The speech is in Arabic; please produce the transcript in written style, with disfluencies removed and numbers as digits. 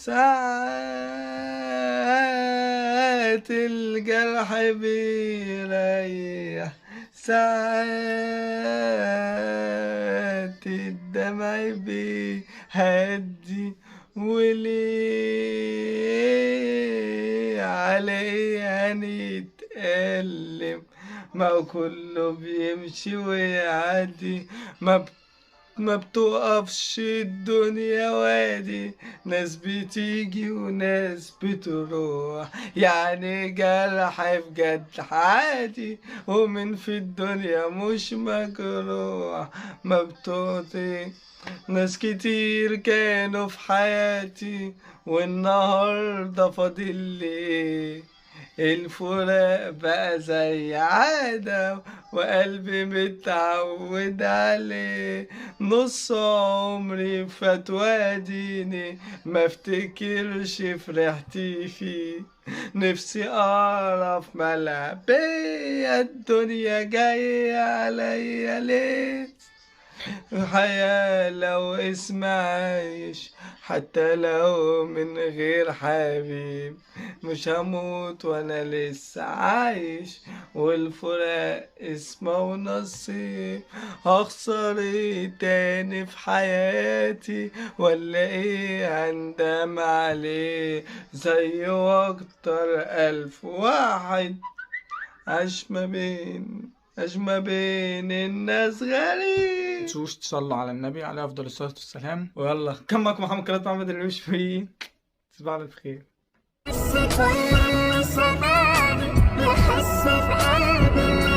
ساعات الجرح بيريح، ساعات الدمع بيهدي، وليه عليه هنتألم؟ ما هو كله بيمشي ويعدي، ما بتقفش الدنيا وادي، ناس بتيجي وناس بتروح، يعني جرح بجد عادي، ومن في الدنيا مش مجروح. ما بتقضي ناس كتير كانوا في حياتي، والنهاردة فاضل لي الفراق بقى زي عادة، وقلبي متعود عليه. نص عمري فات واديني ما افتكرش فرحتي فيه، نفسي اعرف مالها بيا الدنيا جاية عليا ليه. الحياة لو اسم عايش، حتى لو من غير حبيب، مش هموت وانا لسه عايش، والفراق اسمه ونصيب. هخسر ايه تاني في حياتي؟ ولا ايه هندم عليه؟ زي واكتر 1000 واحد عاش ما بين الناس غريب. تنسوش تصلوا على النبي عليه افضل الصلاه والسلام. ويلا كان معكم محمد كلات محمد المشفي، تصبحوا على خير. بس كل زمان يحس في قلبي